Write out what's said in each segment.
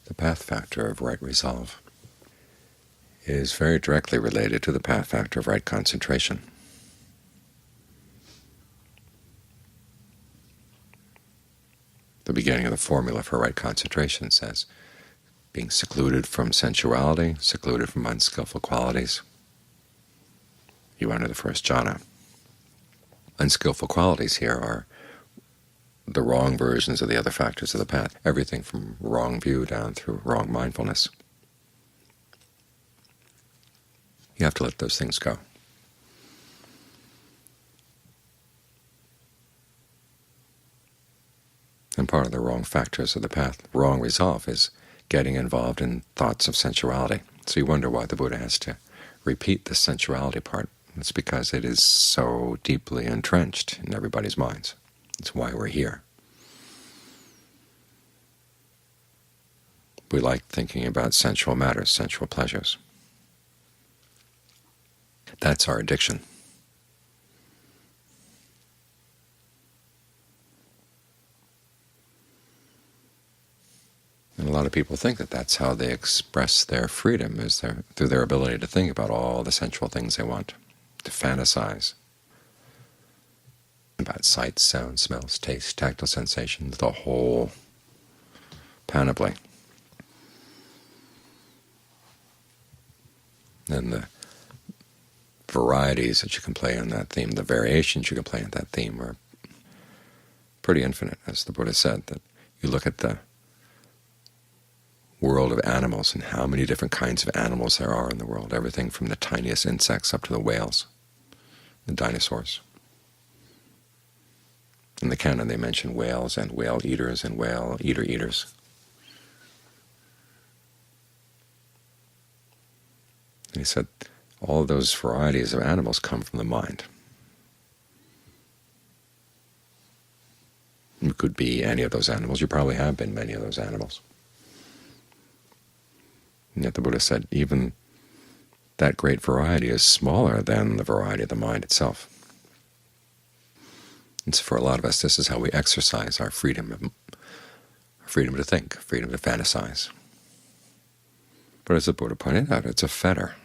The path factor of right resolve is very directly related to the path factor of right concentration. The beginning of the formula for right concentration says, being secluded from sensuality, secluded from unskillful qualities, you enter the first jhana. Unskillful qualities here are the wrong versions of the other factors of the path, everything from wrong view down through wrong mindfulness. You have to let those things go. And part of the wrong factors of the path, wrong resolve, is getting involved in thoughts of sensuality. So you wonder why the Buddha has to repeat the sensuality part. It's because it is so deeply entrenched in everybody's minds. It's why we're here. We like thinking about sensual matters, sensual pleasures. That's our addiction. And a lot of people think that that's how they express their freedom, is through their ability to think about all the sensual things they want, to fantasize about sights, sounds, smells, tastes, tactile sensations, the whole panoply. And the varieties that you can play on that theme, the variations you can play on that theme are pretty infinite, as the Buddha said, that you look at the world of animals and how many different kinds of animals there are in the world, everything from the tiniest insects up to the whales, the dinosaurs. In the canon they mention whales and whale eaters and whale eaters. And he said all of those varieties of animals come from the mind. You could be any of those animals. You probably have been many of those animals. And yet the Buddha said even that great variety is smaller than the variety of the mind itself. And so for a lot of us, this is how we exercise our freedom to think, freedom to fantasize. But as the Buddha pointed out, it's a fetter.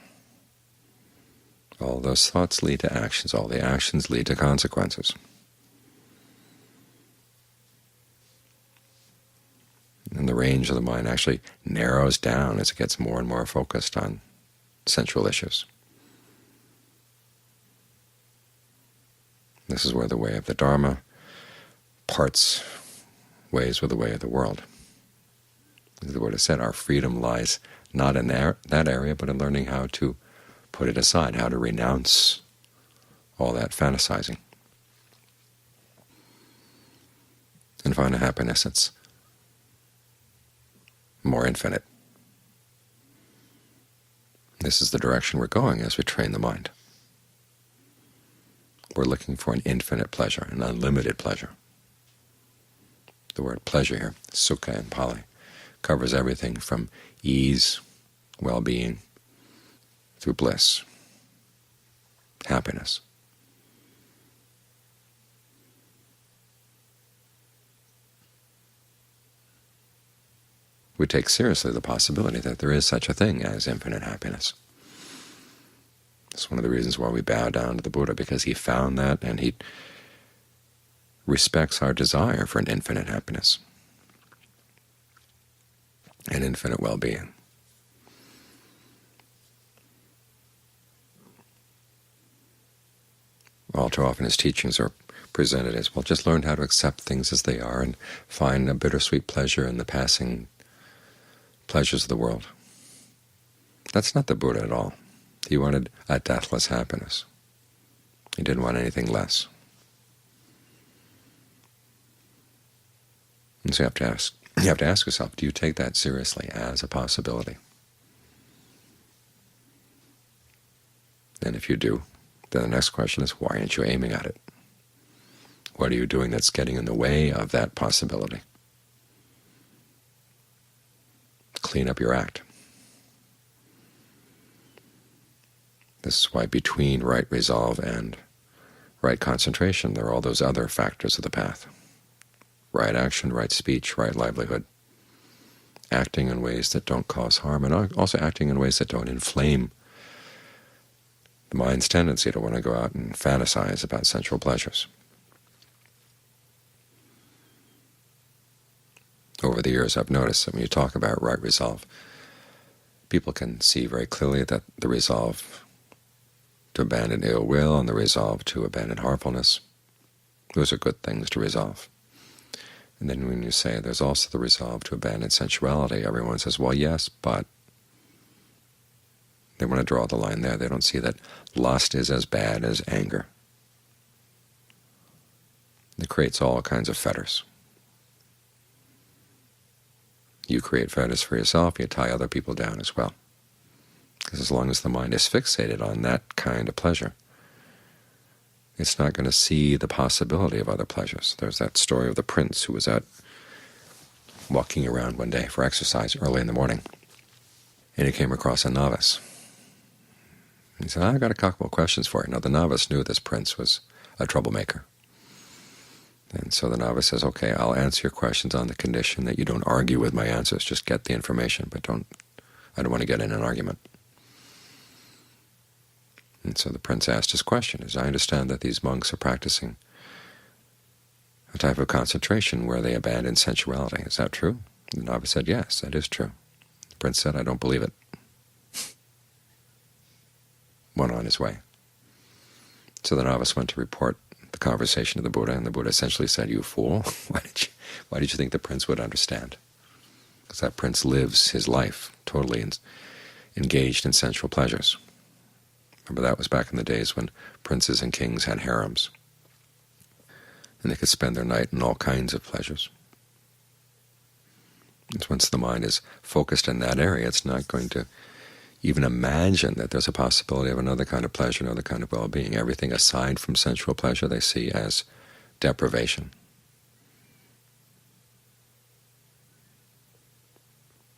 All those thoughts lead to actions. All the actions lead to consequences. And the range of the mind actually narrows down as it gets more and more focused on sensual issues. This is where the way of the Dhamma parts ways with the way of the world. As the Buddha said, our freedom lies not in that area, but in learning how to put it aside, how to renounce all that fantasizing and find a happiness that's more infinite. This is the direction we're going as we train the mind. We're looking for an infinite pleasure, an unlimited pleasure. The word pleasure here, sukha in Pali, covers everything from ease, well-being, through bliss, happiness. We take seriously the possibility that there is such a thing as infinite happiness. It's one of the reasons why we bow down to the Buddha, because he found that, and he respects our desire for an infinite happiness and infinite well-being. All too often his teachings are presented as, well, just learn how to accept things as they are and find a bittersweet pleasure in the passing pleasures of the world. That's not the Buddha at all. He wanted a deathless happiness. He didn't want anything less. And so you have to ask yourself, do you take that seriously as a possibility? And if you do, then the next question is, why aren't you aiming at it? What are you doing that's getting in the way of that possibility? Clean up your act. This is why between right resolve and right concentration, there are all those other factors of the path. Right action, right speech, right livelihood, acting in ways that don't cause harm, and also acting in ways that don't inflame the mind's tendency to want to go out and fantasize about sensual pleasures. Over the years, I've noticed that when you talk about right resolve, people can see very clearly that the resolve to abandon ill will and the resolve to abandon harmfulness, those are good things to resolve. And then when you say there's also the resolve to abandon sensuality, everyone says, well, yes, but they want to draw the line there. They don't see that lust is as bad as anger. It creates all kinds of fetters. You create fetters for yourself, you tie other people down as well. Because as long as the mind is fixated on that kind of pleasure, it's not going to see the possibility of other pleasures. There's that story of the prince who was out walking around one day for exercise early in the morning, and he came across a novice. He said, I've got a couple of questions for you. Now, the novice knew this prince was a troublemaker. And so the novice says, okay, I'll answer your questions on the condition that you don't argue with my answers. Just get the information, but I don't want to get in an argument. And so the prince asked his question, as I understand that these monks are practicing a type of concentration where they abandon sensuality. Is that true? The novice said, yes, that is true. The prince said, I don't believe it. Went on his way. So the novice went to report the conversation to the Buddha, and the Buddha essentially said, you fool, why did you think the prince would understand? Because that prince lives his life totally engaged in sensual pleasures. Remember, that was back in the days when princes and kings had harems, and they could spend their night in all kinds of pleasures. And once the mind is focused in that area, it's not going to even imagine that there's a possibility of another kind of pleasure, another kind of well-being. Everything aside from sensual pleasure they see as deprivation.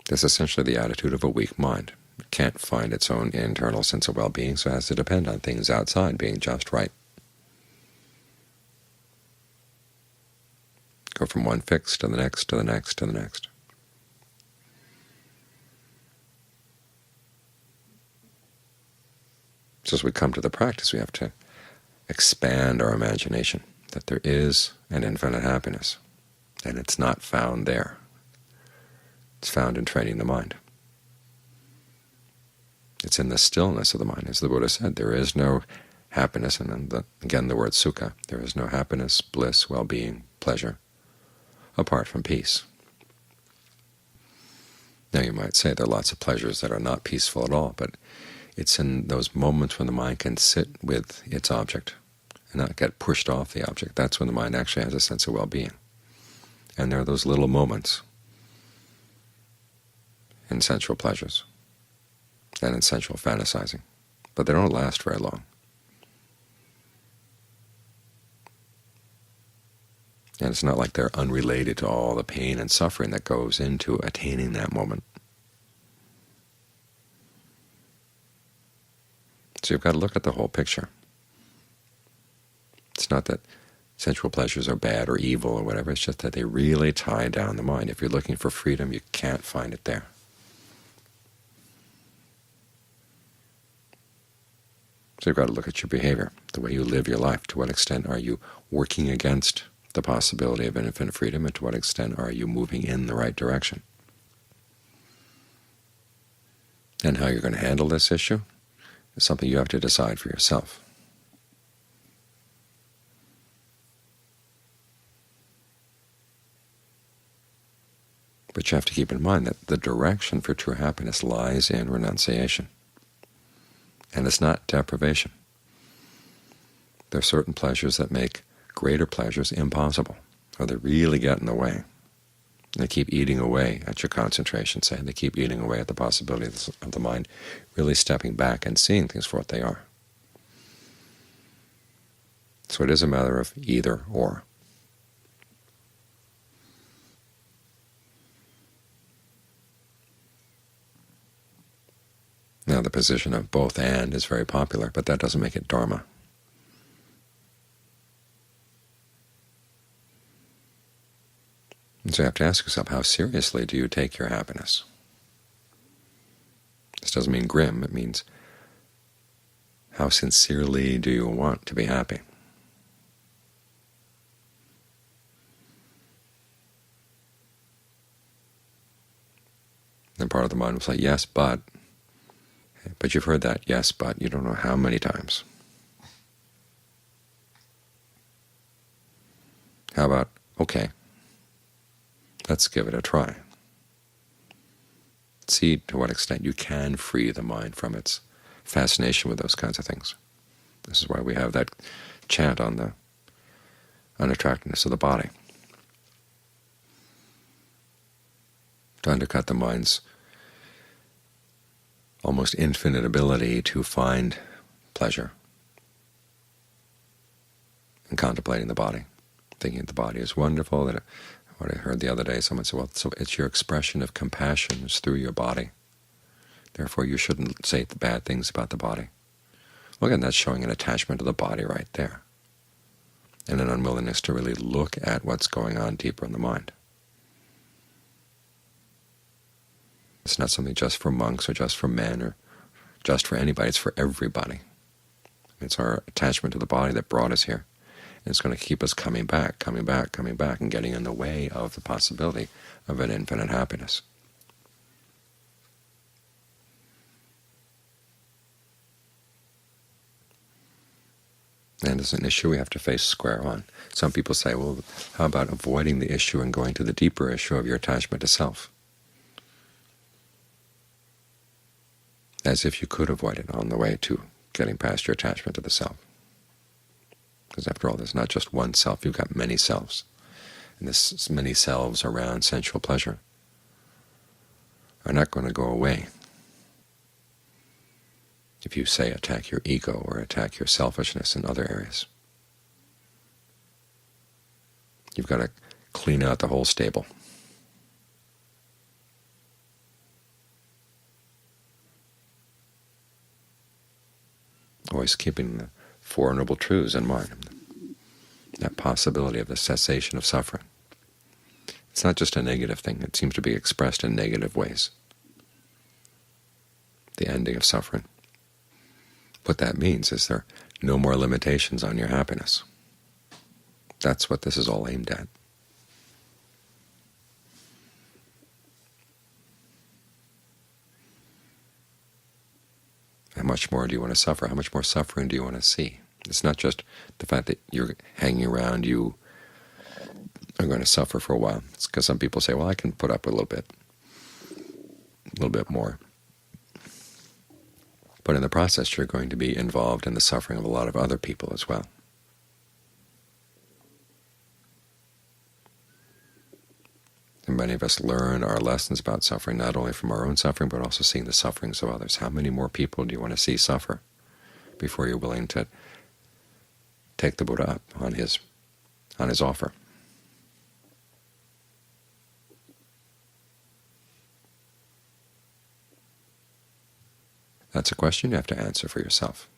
That's essentially the attitude of a weak mind. It can't find its own internal sense of well-being, so it has to depend on things outside being just right. Go from one fix to the next, to the next, to the next. So as we come to the practice, we have to expand our imagination, that there is an infinite happiness, and it's not found there. It's found in training the mind. It's in the stillness of the mind. As the Buddha said, there is no happiness, and then again the word sukha, there is no happiness, bliss, well-being, pleasure, apart from peace. Now you might say there are lots of pleasures that are not peaceful at all, but it's in those moments when the mind can sit with its object and not get pushed off the object. That's when the mind actually has a sense of well-being. And there are those little moments in sensual pleasures and in sensual fantasizing, but they don't last very long. And it's not like they're unrelated to all the pain and suffering that goes into attaining that moment. So you've got to look at the whole picture. It's not that sensual pleasures are bad or evil or whatever, it's just that they really tie down the mind. If you're looking for freedom, you can't find it there. So you've got to look at your behavior, the way you live your life. To what extent are you working against the possibility of infinite freedom, and to what extent are you moving in the right direction? And how you're going to handle this issue is something you have to decide for yourself. But you have to keep in mind that the direction for true happiness lies in renunciation, and it's not deprivation. There are certain pleasures that make greater pleasures impossible, or they really get in the way. They keep eating away at your concentration, say. They keep eating away at the possibility of the mind really stepping back and seeing things for what they are. So it is a matter of either or. Now the position of both and is very popular, but that doesn't make it Dharma. And so you have to ask yourself, how seriously do you take your happiness? This doesn't mean grim. It means, how sincerely do you want to be happy? And part of the mind will say, yes, but you've heard that, yes, but you don't know how many times. How about, okay, let's give it a try. See to what extent you can free the mind from its fascination with those kinds of things. This is why we have that chant on the unattractiveness of the body, to undercut the mind's almost infinite ability to find pleasure in contemplating the body, thinking the body is wonderful. That what I heard the other day, someone said, well, so it's your expression of compassion is through your body. Therefore, you shouldn't say the bad things about the body. Well, again, that's showing an attachment to the body right there, and an unwillingness to really look at what's going on deeper in the mind. It's not something just for monks or just for men or just for anybody. It's for everybody. It's our attachment to the body that brought us here. And it's going to keep us coming back, coming back, coming back, and getting in the way of the possibility of an infinite happiness. And it's an issue we have to face square on. Some people say, well, how about avoiding the issue and going to the deeper issue of your attachment to self? As if you could avoid it on the way to getting past your attachment to the self. Because after all, there's not just one self, you've got many selves. And this many selves around sensual pleasure are not going to go away if you, say, attack your ego or attack your selfishness in other areas. You've got to clean out the whole stable. Always keeping the Four Noble Truths in mind, that possibility of the cessation of suffering. It's not just a negative thing. It seems to be expressed in negative ways. The ending of suffering. What that means is there are no more limitations on your happiness. That's what this is all aimed at. How much more do you want to suffer? How much more suffering do you want to see? It's not just the fact that you're hanging around, you are going to suffer for a while. It's because some people say, well, I can put up a little bit more. But in the process, you're going to be involved in the suffering of a lot of other people as well. And many of us learn our lessons about suffering not only from our own suffering, but also seeing the sufferings of others. How many more people do you want to see suffer before you're willing to take the Buddha up on his offer? That's a question you have to answer for yourself.